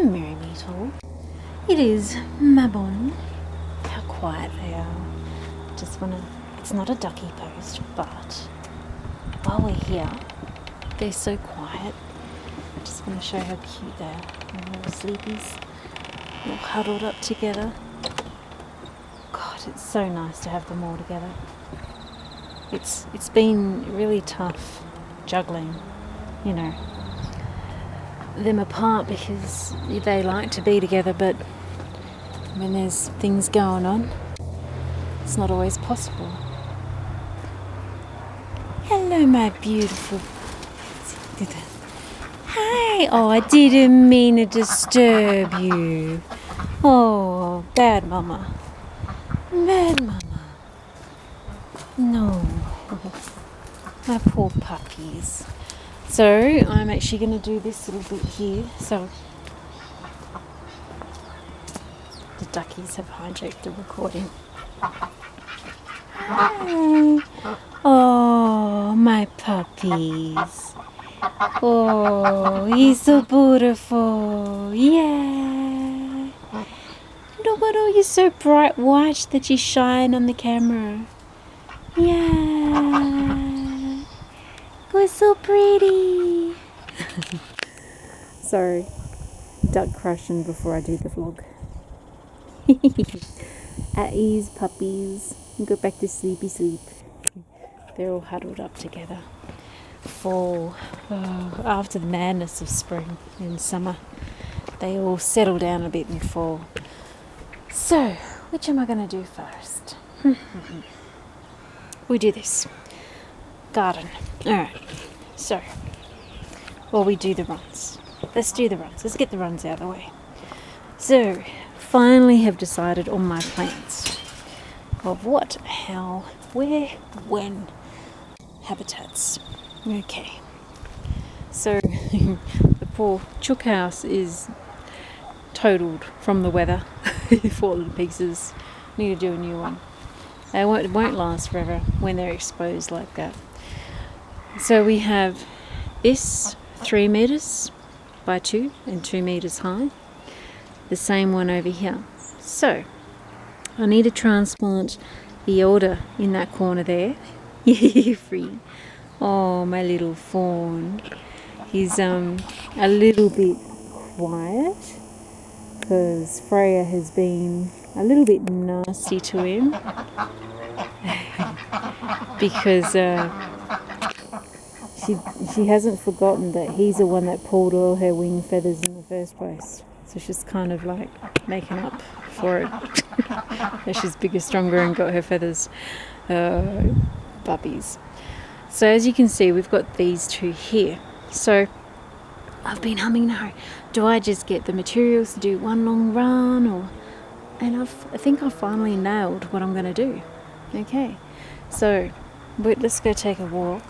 Merry meet all. It is Mabon. How quiet they are. Just wanna, it's not a ducky post, but while we're here, they're so quiet. I just want to show how cute they are. And little sleepies, all huddled up together. God, it's so nice to have them all together. It's been really tough juggling, you know, them apart because they like to be together, but when there's things going on, it's not always possible. Hello, my beautiful. Hi. Oh, I didn't mean to disturb you. Oh, bad mama. Bad mama. No. My poor puppies. So I'm actually going to do this little bit here. So the duckies have hijacked the recording. Hi. Oh, my puppies. Oh, he's so beautiful. Yeah. Look at all, you're so bright white that you shine on the camera. Yeah. You're so pretty. Sorry, duck crushing before I do the vlog. At ease, puppies. Go back to sleepy sleep. They're all huddled up together. Fall. Oh, after the madness of spring and summer, they all settle down a bit and fall. So, which am I going to do first? We do this. Garden. Alright. So, well, we do the runs. Let's do the runs. Let's get the runs out of the way. So, finally have decided on my plans of what, how, where, when habitats. Okay. So, the poor chook house is totaled from the weather. Fallen to pieces. Need to do a new one. It won't last forever when they're exposed like that. So we have this 3 meters by 2 and 2 meters high. The same one over here. So I need to transplant the elder in that corner there. Free. Oh, my little fawn. He's a little bit quiet because Freya has been a little bit nasty to him because she hasn't forgotten that he's the one that pulled all her wing feathers in the first place. So she's kind of like making up for it. That she's bigger, stronger and got her feathers. Puppies. So as you can see, we've got these two here. So I've been humming now. Do I just get the materials to do one long run, or? And I think I finally nailed what I'm going to do. Okay, so let's go take a walk.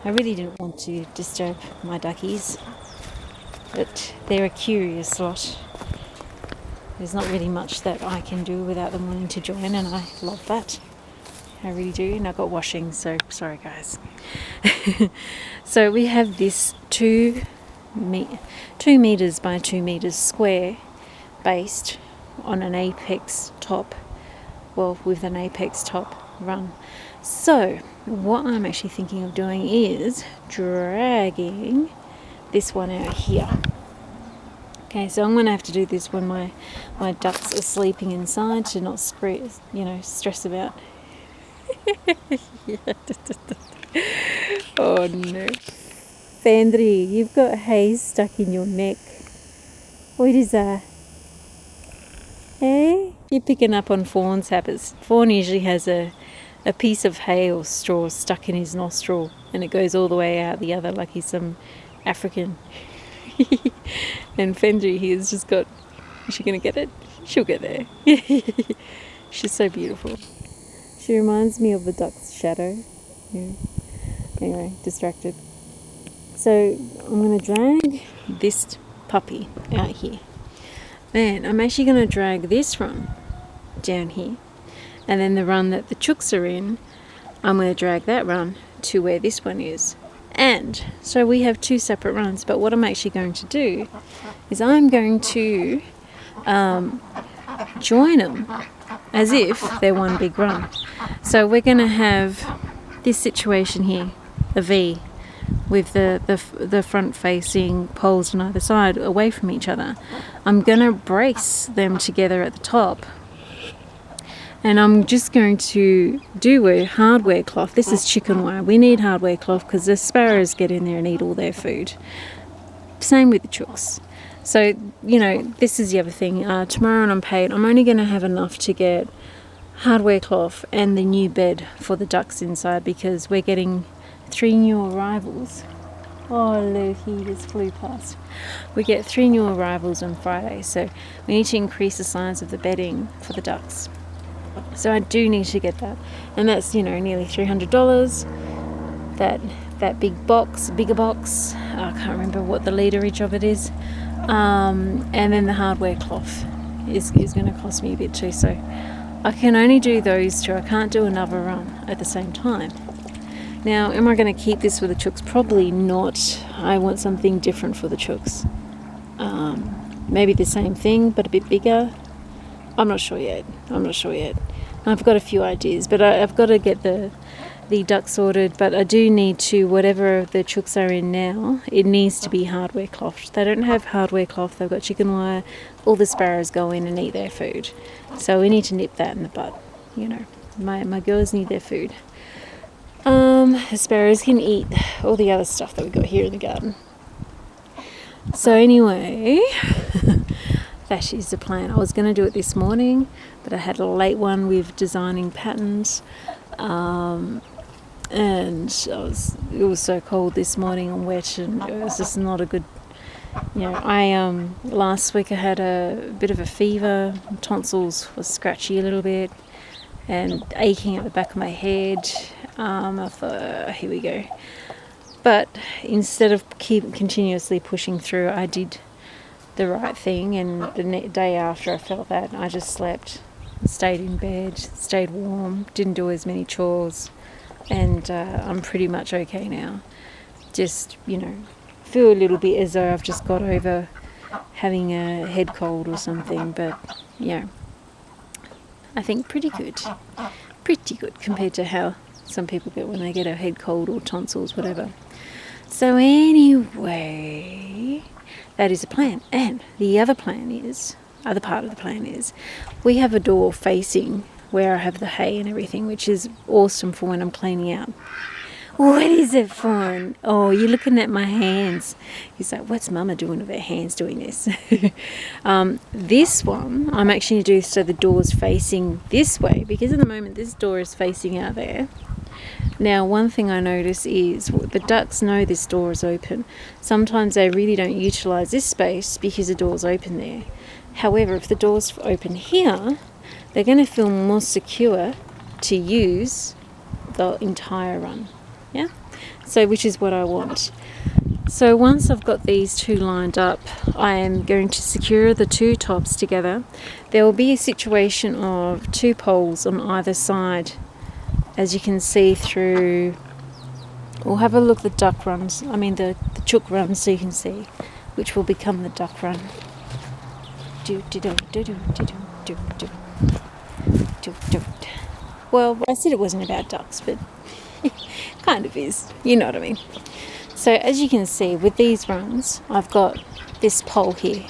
I really didn't want to disturb my duckies, but they're a curious lot. There's not really much that I can do without them wanting to join, and I love that. I really do. And I got washing, so sorry guys. So we have this 2 meters by 2 meters square based on an apex top, well, with an apex top run. So what I'm actually thinking of doing is dragging this one out here. Okay, so I'm going to have to do this when my ducks are sleeping inside to not stress about. Oh no. Fandri, you've got haze stuck in your neck. What is that? Hey? You're picking up on Fawn's habits. Fawn usually has a piece of hay or straw stuck in his nostril and it goes all the way out the other like he's some African. And Fendry, he has just got... Is she going to get it? She'll get there. She's so beautiful. She reminds me of the duck's shadow. Yeah. Anyway, distracted. So I'm going to drag this puppy out here. Then I'm actually going to drag this run down here. And then the run that the chooks are in, I'm going to drag that run to where this one is. And so we have 2 separate runs, but what I'm actually going to do is I'm going to join them as if they're one big run. So we're going to have this situation here, a V, with the front facing poles on either side away from each other. I'm going to brace them together at the top, and I'm just going to do a hardware cloth. This is chicken wire. We need hardware cloth because the sparrows get in there and eat all their food. Same with the chooks. So, you know, this is the other thing. Tomorrow when I'm paid, I'm only going to have enough to get hardware cloth and the new bed for the ducks inside, because we're getting 3 new arrivals. Oh, look, he just flew past. We get 3 new arrivals on Friday, so we need to increase the size of the bedding for the ducks. So I do need to get that, and that's, you know, nearly $300. That big box, bigger box, I can't remember what the literage of it is, and then the hardware cloth is going to cost me a bit too, so I can only do those 2. I can't do another run at the same time. Now, am I going to keep this for the chooks? Probably not. I want something different for the chooks. Maybe the same thing, but a bit bigger. I'm not sure yet. I've got a few ideas, but I've got to get the ducks sorted. But I do need to, whatever the chooks are in now, it needs to be hardware cloth. They don't have hardware cloth. They've got chicken wire. All the sparrows go in and eat their food. So we need to nip that in the bud. You know, my girls need their food. The sparrows can eat all the other stuff that we got here in the garden. So anyway, that is the plan. I was going to do it this morning, but I had a late one with designing patterns, and it was so cold this morning and wet, and it was just not a good. You know, I last week I had a bit of a fever. Tonsils was scratchy a little bit and aching at the back of my head. I thought, here we go. But instead of continuously pushing through, I did the right thing, and the day after I felt that, I just slept, stayed in bed, stayed warm, didn't do as many chores, and I'm pretty much okay now. Just, you know, feel a little bit as though I've just got over having a head cold or something, but yeah, I think pretty good compared to how some people get when they get a head cold or tonsils, whatever. So anyway, that is the plan. And the other part of the plan is, we have a door facing where I have the hay and everything, which is awesome for when I'm cleaning out. What is it for? Oh, you're looking at my hands. He's like, what's Mama doing with her hands doing this? This one, I'm actually going to do so the door's facing this way, because at the moment this door is facing out there. Now, one thing I notice is the ducks know this door is open. Sometimes they really don't utilise this space because the door's open there. However, if the door's open here, they're going to feel more secure to use the entire run. Yeah? So, which is what I want. So once I've got these 2 lined up, I am going to secure the 2 tops together. There will be a situation of 2 poles on either side, as you can see through. We'll have a look at the duck runs, the chook runs, so you can see which will become the duck run. Well, I said it wasn't about ducks, but kind of is, you know what I mean. So as you can see with these runs, I've got this pole here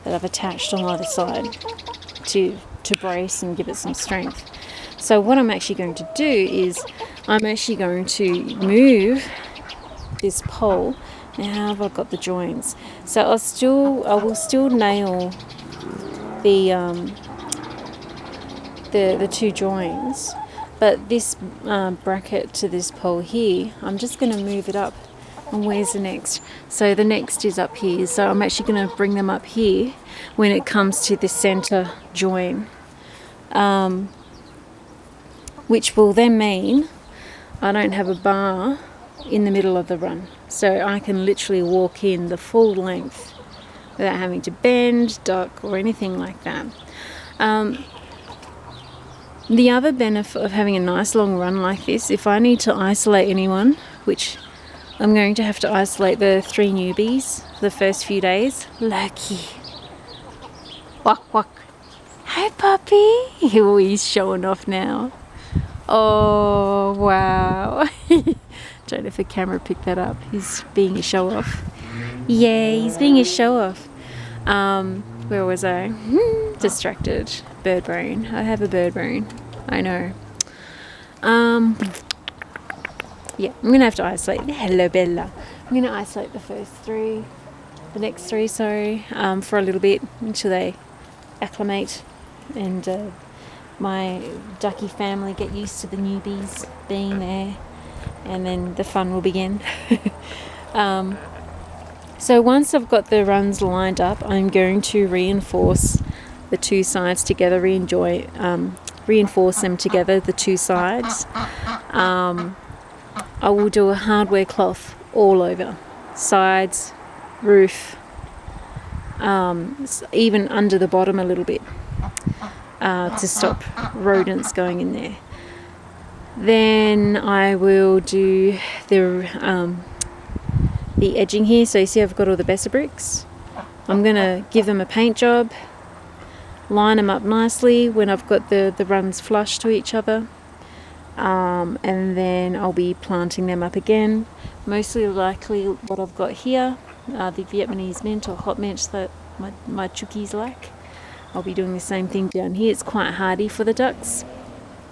that I've attached on either side to brace and give it some strength. So what I'm actually going to do is I'm actually going to move this pole. Now how have I got the joins? So I will still nail the 2 joins, but this bracket to this pole here, I'm just going to move it up. And where's the next? So the next is up here. So I'm actually going to bring them up here when it comes to the center join, which will then mean I don't have a bar in the middle of the run. So I can literally walk in the full length without having to bend, duck, or anything like that. The other benefit of having a nice long run like this, if I need to isolate anyone, which I'm going to have to isolate the 3 newbies for the first few days. Loki. Walk, walk. Hi, puppy. Oh, he's showing off now. Oh, wow. Don't know if the camera picked that up. He's being a show-off. Yeah, he's being a show-off. Where was I? Distracted. Bird brain. I have a bird brain. I know. Yeah, I'm going to have to isolate. Hello, Bella. I'm going to isolate the next three, for a little bit until they acclimate and my ducky family get used to the newbies being there, and then the fun will begin. So once I've got the runs lined up, I'm going to reinforce the 2 sides together, reinforce them together, the 2 sides. I will do a hardware cloth all over, sides, roof, even under the bottom a little bit, to stop rodents going in there. Then I will do the edging here. So you see I've got all the Besser bricks. I'm going to give them a paint job, line them up nicely when I've got the runs flush to each other. And then I'll be planting them up again. Mostly likely what I've got here, the Vietnamese mint or hot mint that my chookies like. I'll be doing the same thing down here. It's quite hardy for the ducks.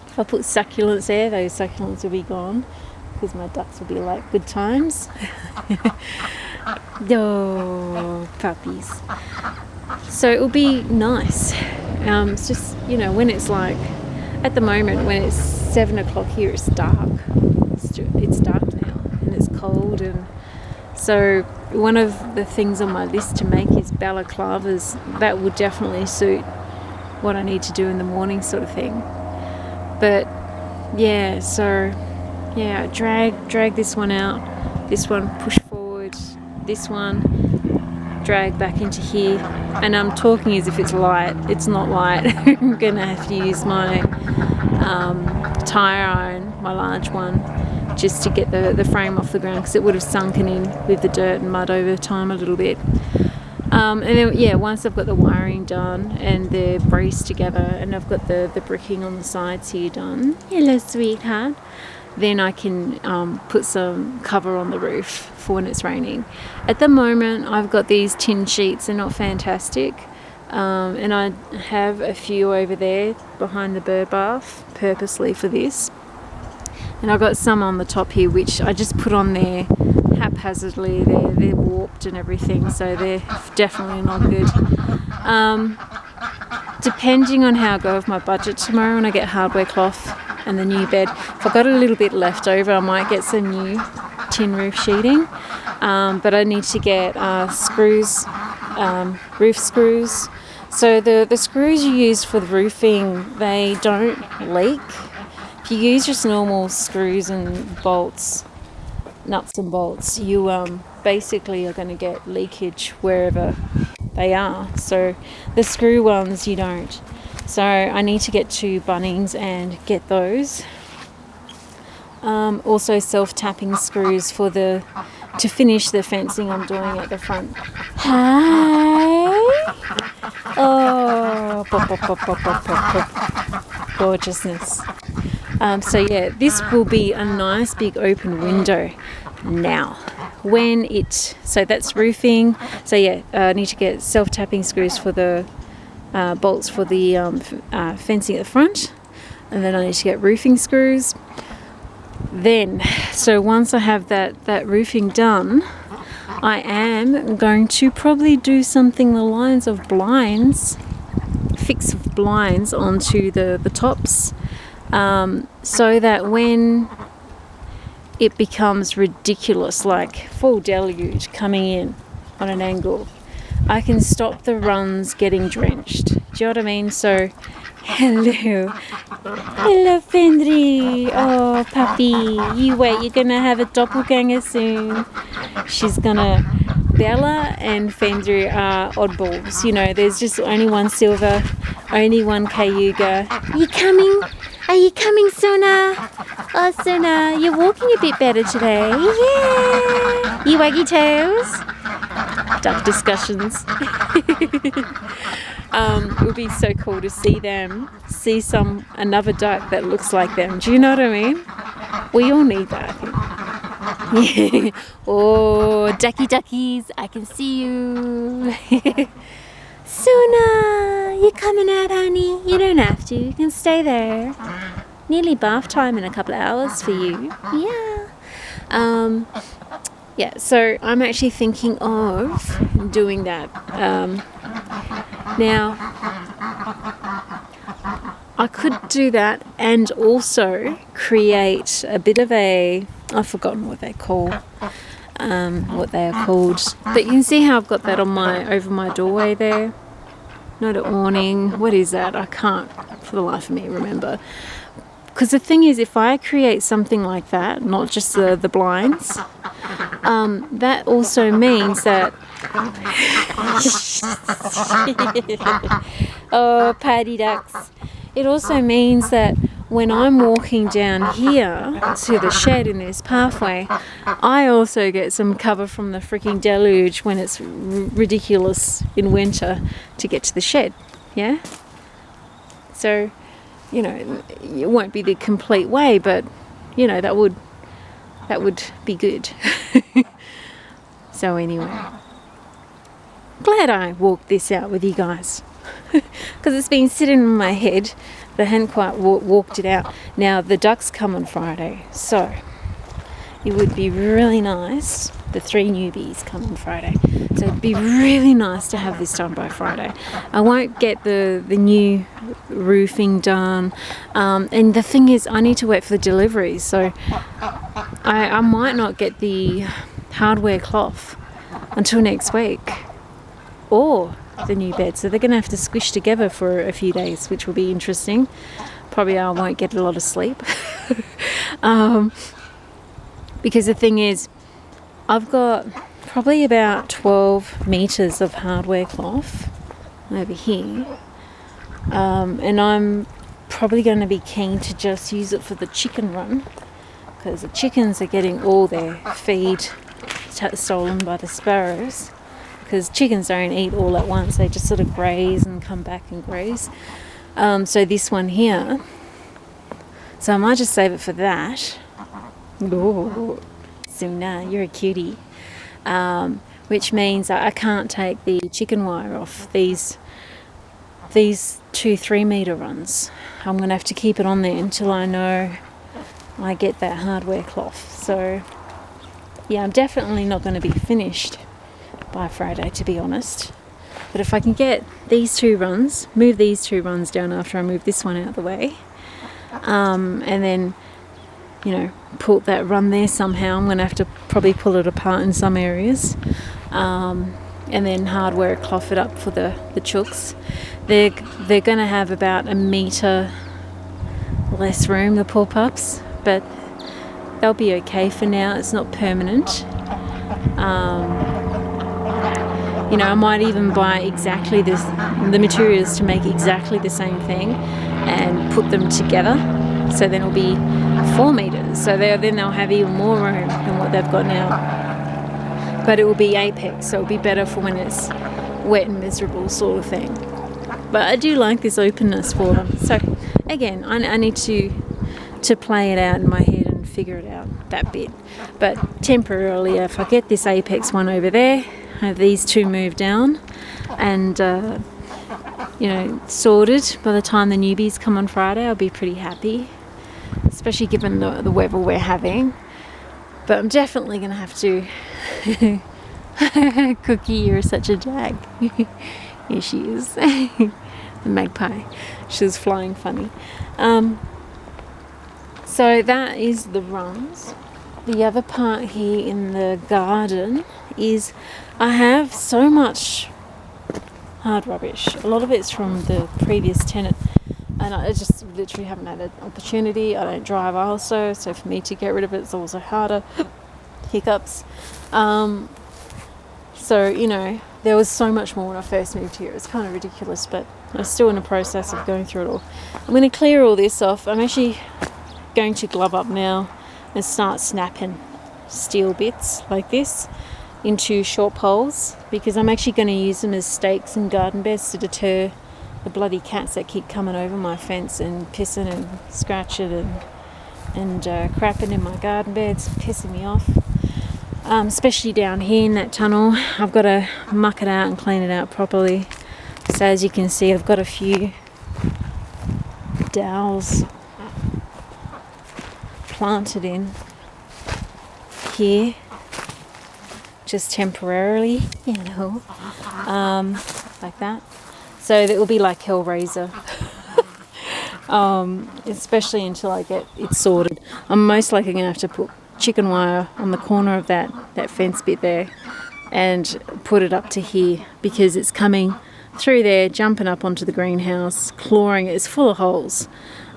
If I put succulents there, those succulents will be gone because my ducks will be like good times. Oh, puppies. So it'll be nice. It's just, when it's like, at the moment when it's 7 o'clock here, it's dark. It's dark now and it's cold, and so one of the things on my list to make is balaclavas. That would definitely suit what I need to do in the morning, sort of thing. But yeah, so yeah, drag this one out, this one push forward, this one drag back into here, and I'm talking as if it's light. It's not light. I'm gonna have to use my tire iron, my large one, just to get the frame off the ground, because it would have sunken in with the dirt and mud over time a little bit. And then once I've got the wiring done and the brace together, and I've got the bricking on the sides here done, hello sweetheart, then I can put some cover on the roof for when it's raining. At the moment I've got these tin sheets. They're not fantastic, and I have a few over there behind the bird bath purposely for this, and I've got some on the top here which I just put on there haphazardly. They're warped and everything, so they're definitely not good. Depending on how I go with my budget tomorrow when I get hardware cloth and the new bed, if I've got a little bit left over, I might get some new tin roof sheeting, but I need to get screws, roof screws. So the screws you use for the roofing, they don't leak. If you use just normal screws and bolts, nuts and bolts, you basically are going to get leakage wherever they are. So the screw ones you don't. So I need to get to Bunnings and get those. Also self-tapping screws to finish the fencing I'm doing at the front. Hi! Oh, pop, pop, pop, pop, pop, pop, pop. Gorgeousness. So yeah, this will be a nice big open window now. So that's roofing. So yeah, I need to get self-tapping screws for the bolts for the fencing at the front, and then I need to get roofing screws. Then, so once I have that roofing done, I am going to probably do something the lines of blinds, fix blinds onto the tops, so that when it becomes ridiculous, like full deluge coming in on an angle, I can stop the runs getting drenched. Do you know what I mean? So, hello Fendry. Oh puppy, you wait, you're gonna have a doppelganger soon. Bella and Fendry are oddballs. There's just only one Silver, only one Cayuga. You coming? Are you coming, Suna? Oh, Suna, you're walking a bit better today. Yeah. You waggy toes. Duck discussions. It would be so cool to see another duck that looks like them. Do you know what I mean? We all need that, I think. Yeah. Oh, duckies, I can see you. Suna, you coming out, honey? You don't have to. You can stay there. Nearly bath time in a couple of hours for you. Yeah. Yeah, so I'm actually thinking of doing that. Now, I could do that and also create a bit of I've forgotten what they are called. But you can see how I've got that over my doorway there. Not an awning. What is that? I can't for the life of me remember. Because the thing is, if I create something like that, not just the blinds, that also means that... Oh, paddy ducks. It also means that when I'm walking down here to the shed in this pathway, I also get some cover from the freaking deluge when it's ridiculous in winter to get to the shed. Yeah? So, you know, it won't be the complete way, but, you know, that would be good. So anyway, glad I walked this out with you guys. Because it's been sitting in my head. But I hadn't quite walked it out. Now, the ducks come on Friday, so it would be really nice. The 3 newbies come on Friday. So it'd be really nice to have this done by Friday. I won't get the new roofing done. And the thing is, I need to wait for the deliveries. So I might not get the hardware cloth until next week. Or the new bed, so they're going to have to squish together for a few days, which will be interesting. Probably I won't get a lot of sleep. Because the thing is, I've got probably about 12 meters of hardware cloth over here, and I'm probably going to be keen to just use it for the chicken run, because the chickens are getting all their feed stolen by the sparrows. Because chickens don't eat all at once, they just sort of graze and come back and graze. So this one here, so I might just save it for that. Oh, Suna, you're a cutie. Which means I can't take the chicken wire off these 2-3 meter runs. I'm going to have to keep it on there until I know I get that hardware cloth. So yeah, I'm definitely not going to be finished by Friday, to be honest. But if I can get these 2 runs, move these 2 runs down after I move this one out of the way, and then, you know, pull that run there somehow. I'm going to have to probably pull it apart in some areas, and then hardware cloth it up for the chooks. They're going to have about 1 meter less room, the poor pups, but they'll be okay for now. It's not permanent. You know, I might even buy exactly the materials to make exactly the same thing and put them together. So then it'll be 4 meters. So then they'll have even more room than what they've got now. But it will be apex, so it'll be better for when it's wet and miserable sort of thing. But I do like this openness for them. So again, I need to play it out in my head and figure it out that bit. But temporarily, if I get this apex one over there, have these 2 moved down and you know, sorted by the time the newbies come on Friday, I'll be pretty happy, especially given the weather we're having. But I'm definitely going to have to Cookie, you're such a jag. Here she is. The magpie. She was flying funny. So that is the runs. The other part here in the garden is I have so much hard rubbish. A lot of it's from the previous tenant, and I just literally haven't had an opportunity. I don't drive also, so for me to get rid of it is also harder. Hiccups. So, you know, there was so much more when I first moved here. It was kind of ridiculous, but I'm still in the process of going through it all. I'm going to clear all this off. I'm actually going to glove up now and start snapping steel bits like this into short poles, because I'm actually going to use them as stakes and garden beds to deter the bloody cats that keep coming over my fence and pissing and scratching and crapping in my garden beds, pissing me off. Especially down here in that tunnel, I've got to muck it out and clean it out properly. So as you can see, I've got a few dowels planted in here, just temporarily, like that. So that will be like Hellraiser, especially until I get it sorted. I'm most likely going to have to put chicken wire on the corner of that fence bit there and put it up to here, because it's coming through there, jumping up onto the greenhouse, clawing it. It's full of holes,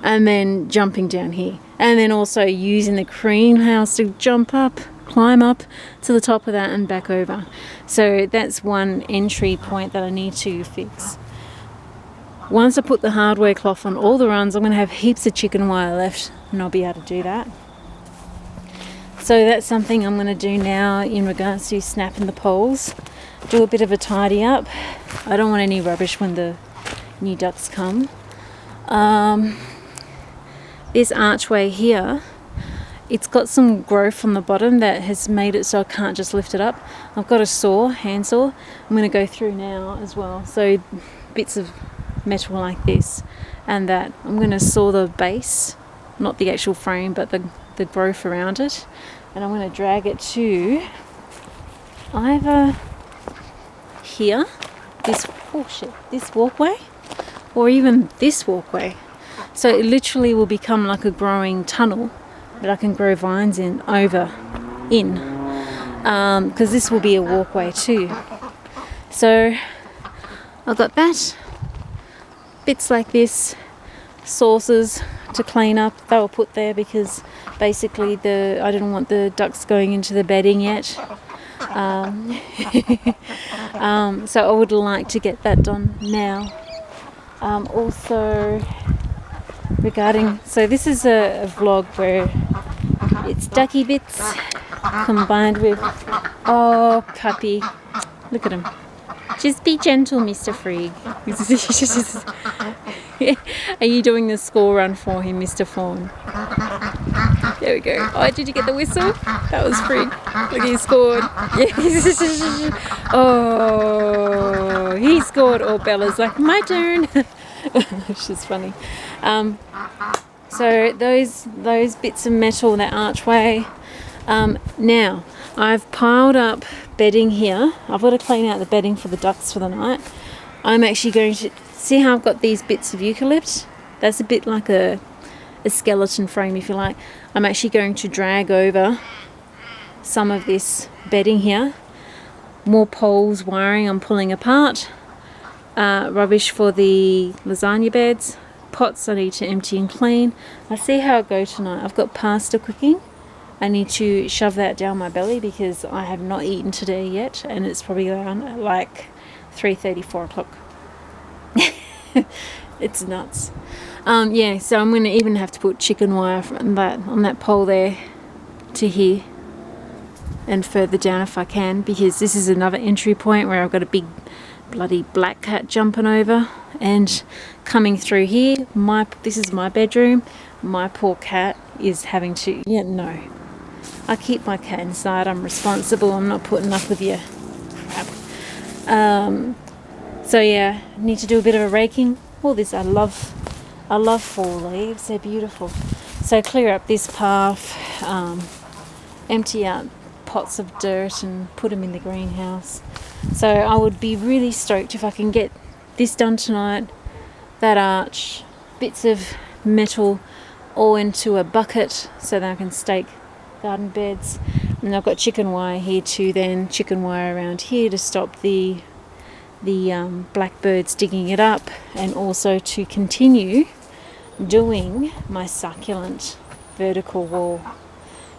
and then jumping down here, and then also using the greenhouse to climb up to the top of that and back over. So that's one entry point that I need to fix. Once I put the hardware cloth on all the runs, I'm going to have heaps of chicken wire left, and I'll be able to do that. So that's something I'm going to do now in regards to snapping the poles. Do a bit of a tidy up. I don't want any rubbish when the new ducks come. This archway here, it's got some growth on the bottom that has made it so I can't just lift it up. I've got a hand saw. I'm going to go through now as well. So bits of metal like this and that. I'm going to saw the base, not the actual frame, but the growth around it. And I'm going to drag it to either here, this walkway, or even this walkway. So it literally will become like a growing tunnel that I can grow vines in, because this will be a walkway too. So I've got that, bits like this, saucers to clean up, they were put there because basically I didn't want the ducks going into the bedding yet. So I would like to get that done now. Also regarding, so this is a vlog where it's ducky bits combined with, oh puppy, look at him, just be gentle Mr. Frigg. Are you doing the score run for him, Mr. Fawn? There we go. Oh, did you get the whistle? That was Frigg. Look, he scored. Yes. Oh, he scored. Oh, Bella's like, my turn. She's funny. So those bits of metal, that archway. Now, I've piled up bedding here. I've got to clean out the bedding for the ducks for the night. I'm actually going to see how I've got these bits of eucalypt. That's a bit like a skeleton frame, if you like. I'm actually going to drag over some of this bedding here. More poles, wiring I'm pulling apart. Rubbish for the lasagna beds. Pots I need to empty and clean. I'll see how it goes tonight. I've got pasta cooking. I need to shove that down my belly because I have not eaten today yet, and it's probably around like 3:30, 4 o'clock. It's nuts. Yeah, so I'm going to even have to put chicken wire on that pole there to here and further down if I can, because this is another entry point where I've got a big bloody black cat jumping over and coming through here. This is my bedroom. My poor cat is having to, no. I keep my cat inside. I'm responsible. I'm not putting up with your crap. So yeah, I need to do a bit of a raking. All this, I love fall leaves. They're beautiful. So clear up this path, empty out pots of dirt and put them in the greenhouse. So I would be really stoked if I can get this done tonight. That arch, bits of metal all into a bucket so that I can stake garden beds. And I've got chicken wire here too, then chicken wire around here to stop the blackbirds digging it up, and also to continue doing my succulent vertical wall.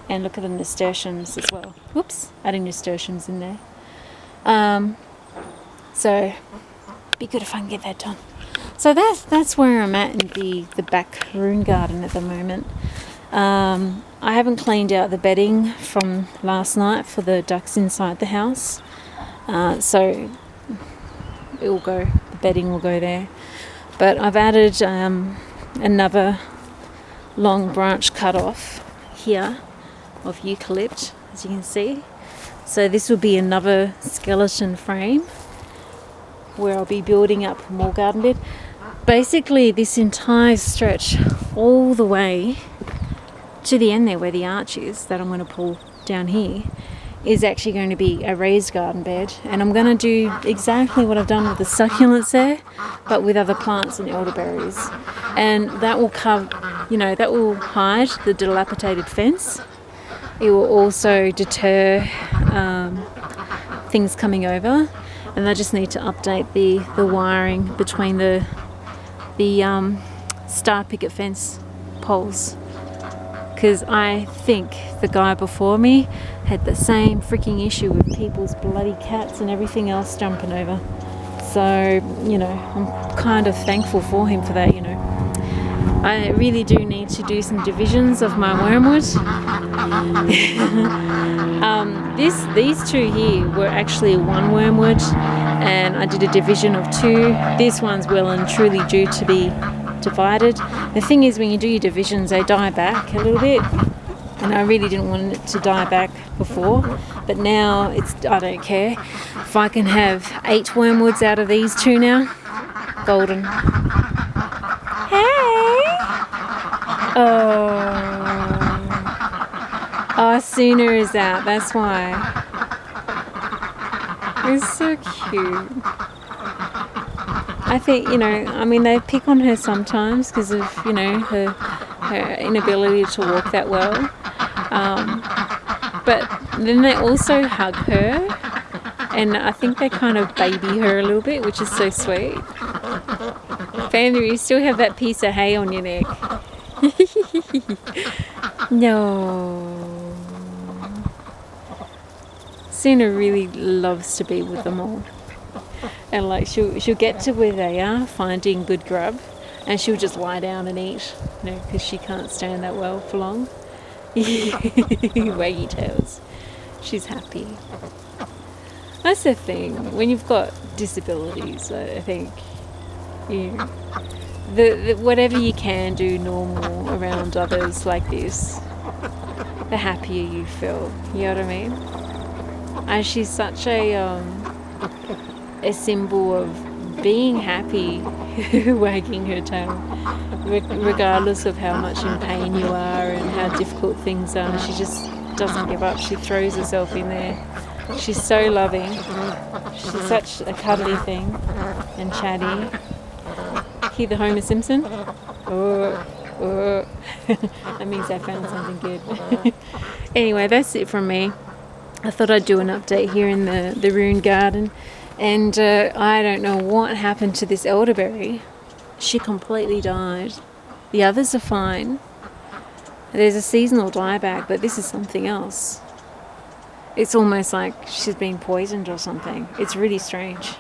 And look at the nasturtiums as well. Whoops, adding nasturtiums in there. So be good if I can get that done. So that's where I'm at in the back rune garden at the moment. I haven't cleaned out the bedding from last night for the ducks inside the house, so the bedding will go there. But I've added another long branch cut off here of eucalypt, as you can see. So this will be another skeleton frame where I'll be building up more garden bed. Basically this entire stretch all the way to the end there where the arch is that I'm going to pull down here is actually going to be a raised garden bed, and I'm going to do exactly what I've done with the succulents there, but with other plants and elderberries, and that will cover, that will hide the dilapidated fence. It will also deter things coming over, and I just need to update the wiring between the star picket fence poles, because I think the guy before me had the same freaking issue with people's bloody cats and everything else jumping over. So, I'm kind of thankful for him for that, I really do need to do some divisions of my wormwood. These two here were actually one wormwood, and I did a division of two. This one's well and truly due to be divided. The thing is, when you do your divisions, they die back a little bit, and I really didn't want it to die back before, but now I don't care. If I can have 8 wormwoods out of these two now, golden. Hey! Oh, Sooner is out, that's why. It's so cute. I think, they pick on her sometimes because of, her inability to walk that well. But then they also hug her, and I think they kind of baby her a little bit, which is so sweet. Family, you still have that piece of hay on your neck. No. Sina really loves to be with them all. And she'll get to where they are, finding good grub, and she'll just lie down and eat, because she can't stand that well for long. Waggy tails. She's happy. That's the thing. When you've got disabilities, I think, the whatever you can do normal around others like this, the happier you feel. You know what I mean? And she's such a symbol of being happy, wagging her tail, regardless of how much in pain you are and how difficult things are. She just doesn't give up. She throws herself in there. She's so loving. She's such a cuddly thing and chatty. Hear the Homer Simpson? That means I found something good. Anyway, that's it from me. I thought I'd do an update here in the Rune Garden. And I don't know what happened to this elderberry. She completely died. The others are fine. There's a seasonal dieback, but this is something else. It's almost like she's been poisoned or something. It's really strange.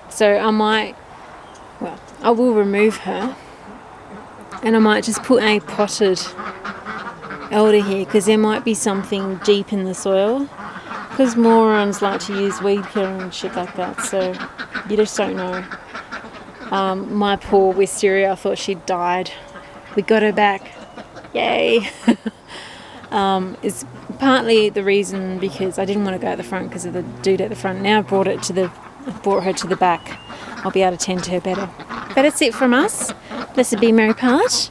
So I will remove her, and I might just put a potted elder here, because there might be something deep in the soil, because morons like to use weed killer and shit like that, so you just don't know. My poor wisteria, I thought she'd died. We got her back. Yay! It's partly the reason because I didn't want to go at the front because of the dude at the front. Now I've brought her to the back. I'll be able to tend to her better. But that's it from us. Blessed be Mary Part.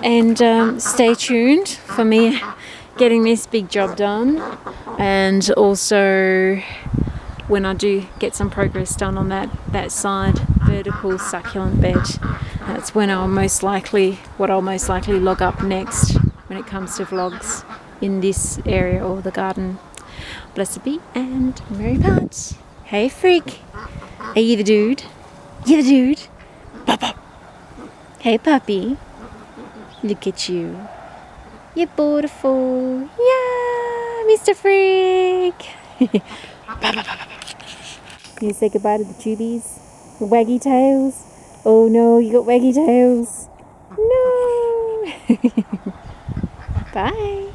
And stay tuned for me getting this big job done. And also when I do get some progress done on that side vertical succulent bed, that's when I'll most likely log up next when it comes to vlogs in this area or the garden. Blessed be and Mary Part. Hey freak, are you the dude? You the dude? Pop up. Hey puppy, look at you. You're beautiful. Yeah, Mr. Freak. Can you say goodbye to the tubies? The waggy tails? Oh no, you got waggy tails. No. Bye.